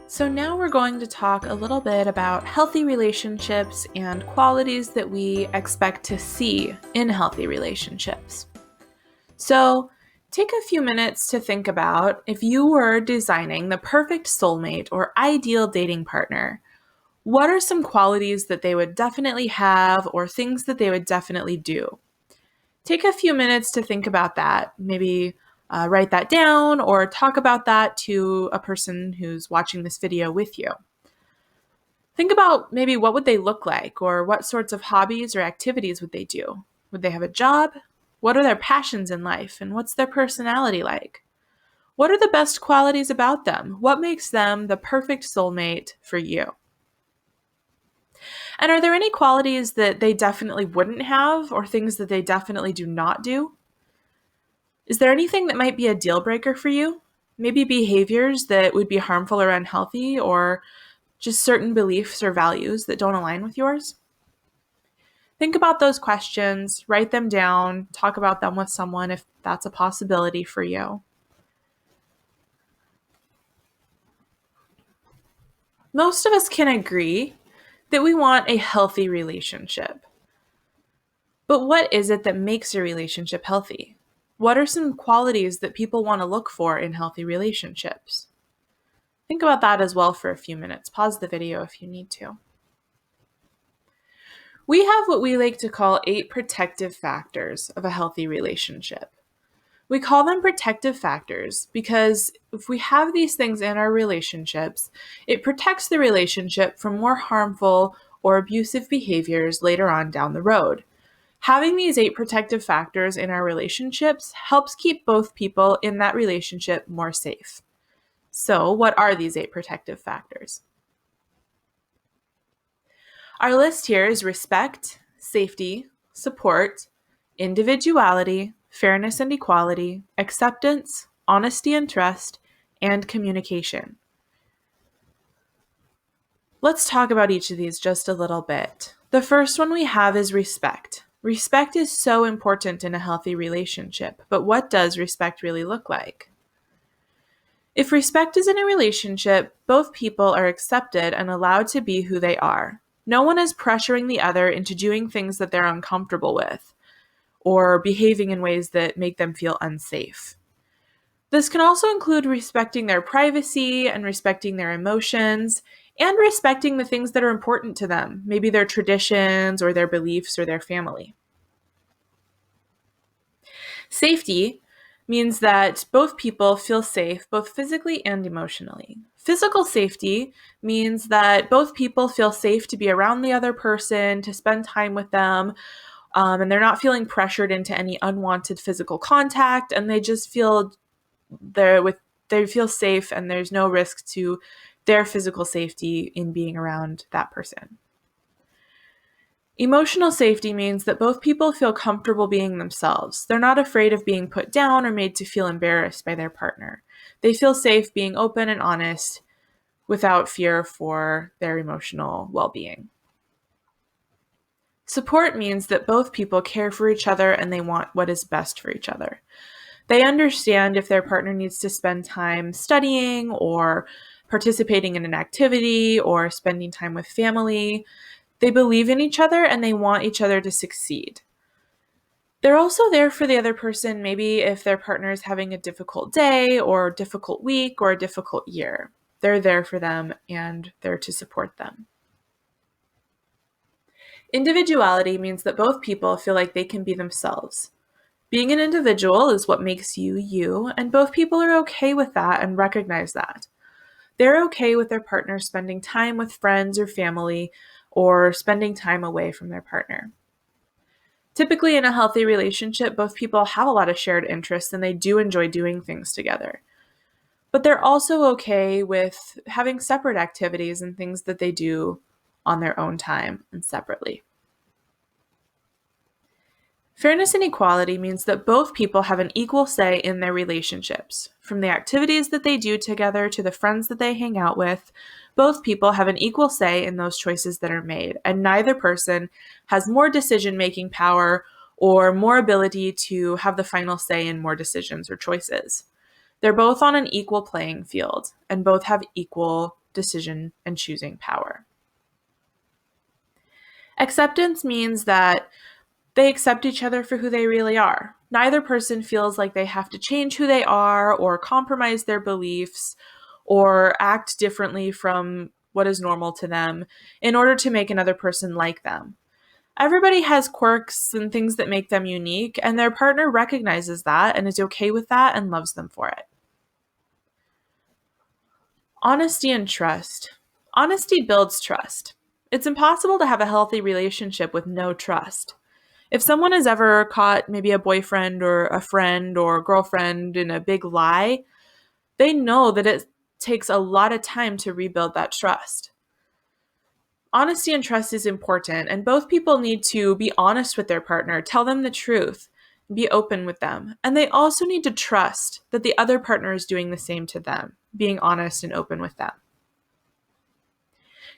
So, now we're going to talk a little bit about healthy relationships and qualities that we expect to see in healthy relationships. So, take a few minutes to think about if you were designing the perfect soulmate or ideal dating partner, what are some qualities that they would definitely have or things that they would definitely do? Take a few minutes to think about that. Maybe write that down or talk about that to a person who's watching this video with you. Think about maybe what would they look like or what sorts of hobbies or activities would they do? Would they have a job? What are their passions in life and what's their personality like? What are the best qualities about them? What makes them the perfect soulmate for you? And are there any qualities that they definitely wouldn't have or things that they definitely do not do? Is there anything that might be a deal breaker for you? Maybe behaviors that would be harmful or unhealthy, or just certain beliefs or values that don't align with yours? Think about those questions, write them down, talk about them with someone if that's a possibility for you. Most of us can agree that we want a healthy relationship. But what is it that makes a relationship healthy? What are some qualities that people want to look for in healthy relationships? Think about that as well for a few minutes. Pause the video if you need to. We have what we like to call 8 protective factors of a healthy relationship. We call them protective factors because if we have these things in our relationships, it protects the relationship from more harmful or abusive behaviors later on down the road. Having these 8 protective factors in our relationships helps keep both people in that relationship more safe. So, what are these 8 protective factors? Our list here is respect, safety, support, individuality, fairness and equality, acceptance, honesty and trust, and communication. Let's talk about each of these just a little bit. The first one we have is respect. Respect is so important in a healthy relationship, but what does respect really look like? If respect is in a relationship, both people are accepted and allowed to be who they are. No one is pressuring the other into doing things that they're uncomfortable with or behaving in ways that make them feel unsafe. This can also include respecting their privacy and respecting their emotions and respecting the things that are important to them, maybe their traditions or their beliefs or their family. Safety means that both people feel safe, both physically and emotionally. Physical safety means that both people feel safe to be around the other person, to spend time with them, and they're not feeling pressured into any unwanted physical contact, and they just feel they feel safe, and there's no risk to their physical safety in being around that person. Emotional safety means that both people feel comfortable being themselves. They're not afraid of being put down or made to feel embarrassed by their partner. They feel safe being open and honest without fear for their emotional well-being. Support means that both people care for each other and they want what is best for each other. They understand if their partner needs to spend time studying or participating in an activity or spending time with family. They believe in each other and they want each other to succeed. They're also there for the other person, maybe if their partner is having a difficult day or a difficult week or a difficult year. They're there for them and they're to support them. Individuality means that both people feel like they can be themselves. Being an individual is what makes you you, and both people are okay with that and recognize that. They're okay with their partner spending time with friends or family or spending time away from their partner. Typically, in a healthy relationship, both people have a lot of shared interests and they do enjoy doing things together. But they're also okay with having separate activities and things that they do on their own time and separately. Fairness and equality means that both people have an equal say in their relationships. From the activities that they do together to the friends that they hang out with, both people have an equal say in those choices that are made, and neither person has more decision-making power or more ability to have the final say in more decisions or choices. They're both on an equal playing field, and both have equal decision and choosing power. Acceptance means that they accept each other for who they really are. Neither person feels like they have to change who they are or compromise their beliefs or act differently from what is normal to them in order to make another person like them. Everybody has quirks and things that make them unique, and their partner recognizes that and is okay with that and loves them for it. Honesty and trust. Honesty builds trust. It's impossible to have a healthy relationship with no trust. If someone has ever caught maybe a boyfriend or a friend or girlfriend in a big lie, they know that it takes a lot of time to rebuild that trust. Honesty and trust is important, and both people need to be honest with their partner, tell them the truth, be open with them. And they also need to trust that the other partner is doing the same to them, being honest and open with them.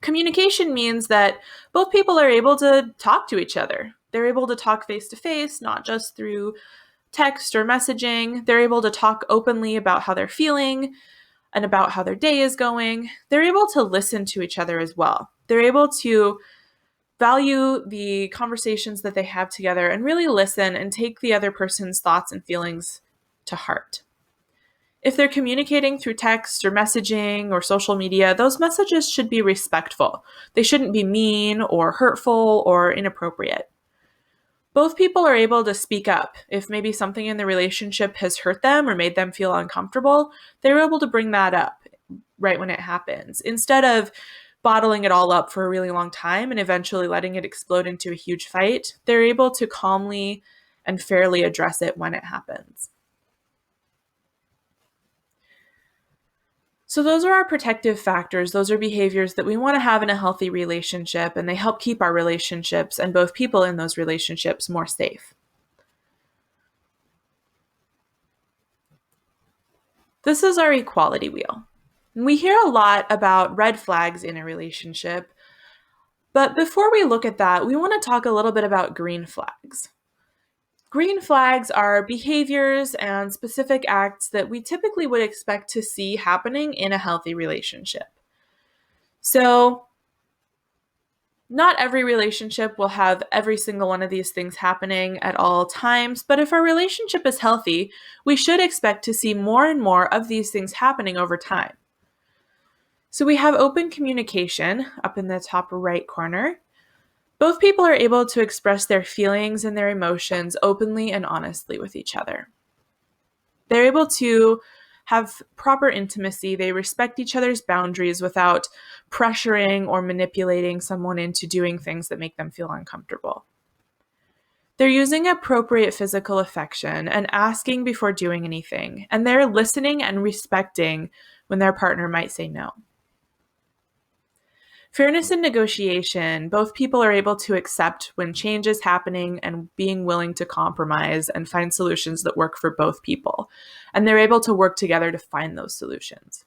Communication means that both people are able to talk to each other. They're able to talk face to face, not just through text or messaging. They're able to talk openly about how they're feeling and about how their day is going. They're able to listen to each other as well. They're able to value the conversations that they have together and really listen and take the other person's thoughts and feelings to heart. If they're communicating through text or messaging or social media, those messages should be respectful. They shouldn't be mean or hurtful or inappropriate. Both people are able to speak up. If maybe something in the relationship has hurt them or made them feel uncomfortable, they're able to bring that up right when it happens, instead of bottling it all up for a really long time and eventually letting it explode into a huge fight. They're able to calmly and fairly address it when it happens. So those are our protective factors. Those are behaviors that we want to have in a healthy relationship, and they help keep our relationships and both people in those relationships more safe. This is our equality wheel. We hear a lot about red flags in a relationship, but before we look at that, we want to talk a little bit about green flags. Green flags are behaviors and specific acts that we typically would expect to see happening in a healthy relationship. So, not every relationship will have every single one of these things happening at all times, but if our relationship is healthy, we should expect to see more and more of these things happening over time. So we have open communication up in the top right corner. Both people are able to express their feelings and their emotions openly and honestly with each other. They're able to have proper intimacy. They respect each other's boundaries without pressuring or manipulating someone into doing things that make them feel uncomfortable. They're using appropriate physical affection and asking before doing anything, and they're listening and respecting when their partner might say no. Fairness in negotiation. Both people are able to accept when change is happening and being willing to compromise and find solutions that work for both people. And they're able to work together to find those solutions.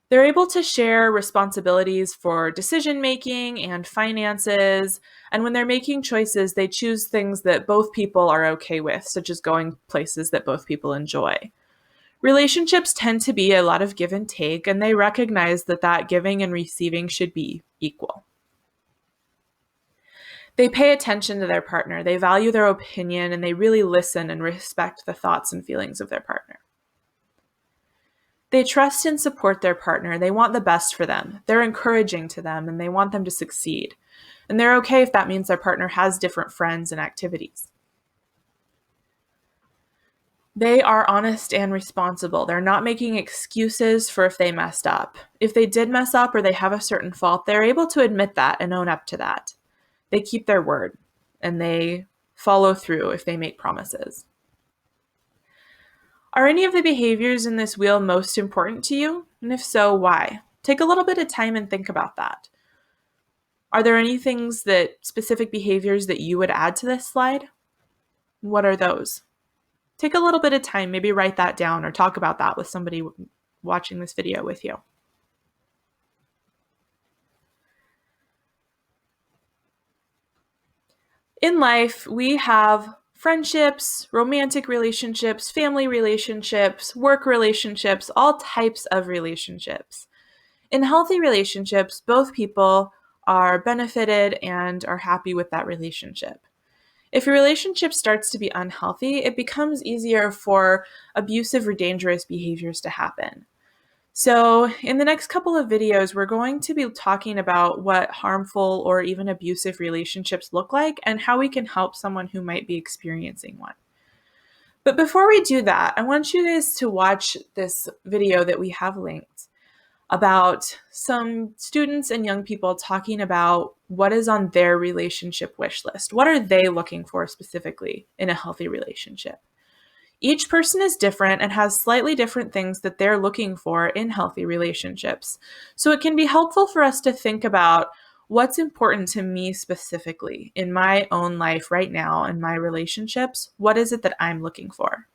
They're able to share responsibilities for decision making and finances. And when they're making choices, they choose things that both people are okay with, such as going places that both people enjoy. Relationships tend to be a lot of give and take, and they recognize that giving and receiving should be equal. They pay attention to their partner, they value their opinion, and they really listen and respect the thoughts and feelings of their partner. They trust and support their partner. They want the best for them. They're encouraging to them, and they want them to succeed. And they're okay if that means their partner has different friends and activities. They are honest and responsible. They're not making excuses for if they messed up. If they did mess up or they have a certain fault, they're able to admit that and own up to that. They keep their word and they follow through if they make promises. Are any of the behaviors in this wheel most important to you? And if so, why? Take a little bit of time and think about that. Are there any specific behaviors that you would add to this slide? What are those? Take a little bit of time, maybe write that down or talk about that with somebody watching this video with you. In life, we have friendships, romantic relationships, family relationships, work relationships, all types of relationships. In healthy relationships, both people are benefited and are happy with that relationship. If a relationship starts to be unhealthy, it becomes easier for abusive or dangerous behaviors to happen. So, in the next couple of videos, we're going to be talking about what harmful or even abusive relationships look like and how we can help someone who might be experiencing one. But before we do that, I want you guys to watch this video that we have linked about some students and young people talking about what is on their relationship wish list. What are they looking for specifically in a healthy relationship? Each person is different and has slightly different things that they're looking for in healthy relationships. So it can be helpful for us to think about what's important to me specifically in my own life right now in my relationships. What is it that I'm looking for?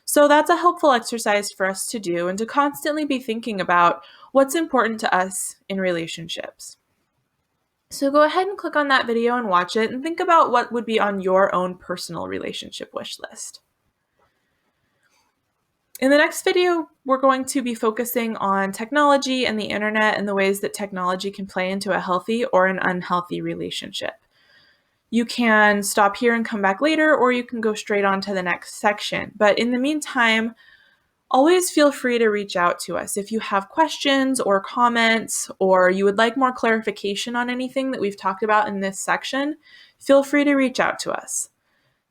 So that's a helpful exercise for us to do and to constantly be thinking about what's important to us in relationships. So go ahead and click on that video and watch it and think about what would be on your own personal relationship wish list. In the next video, we're going to be focusing on technology and the internet and the ways that technology can play into a healthy or an unhealthy relationship. You can stop here and come back later, or you can go straight on to the next section. But in the meantime, always feel free to reach out to us. If you have questions or comments, or you would like more clarification on anything that we've talked about in this section, feel free to reach out to us.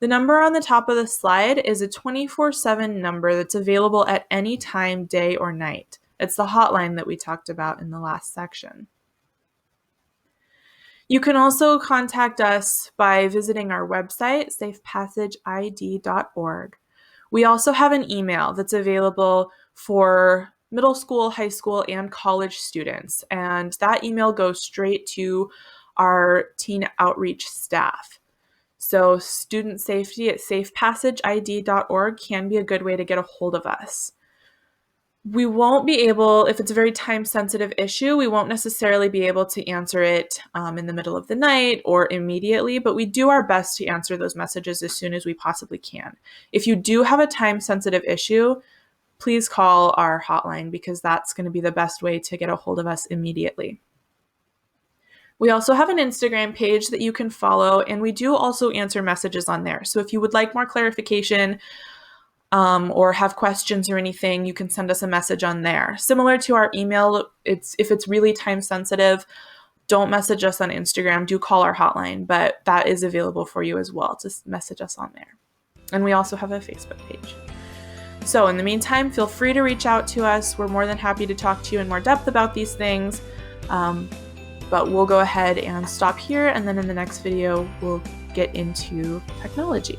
The number on the top of the slide is a 24/7 number that's available at any time, day or night. It's the hotline that we talked about in the last section. You can also contact us by visiting our website, safepassageid.org. We also have an email that's available for middle school, high school, and college students, and that email goes straight to our teen outreach staff. So student safety at safepassageid.org can be a good way to get a hold of us. We won't be able, if it's a very time-sensitive issue, we won't necessarily be able to answer it in the middle of the night or immediately, but we do our best to answer those messages as soon as we possibly can. If you do have a time-sensitive issue, please call our hotline because that's going to be the best way to get a hold of us immediately. We also have an Instagram page that you can follow, and we do also answer messages on there. So if you would like more clarification or have questions or anything, you can send us a message on there. Similar to our email, if it's really time sensitive, don't message us on Instagram. Do call our hotline, but that is available for you as well. Just message us on there. And we also have a Facebook page. So in the meantime, feel free to reach out to us. We're more than happy to talk to you in more depth about these things. But we'll go ahead and stop here, and then in the next video, we'll get into technology.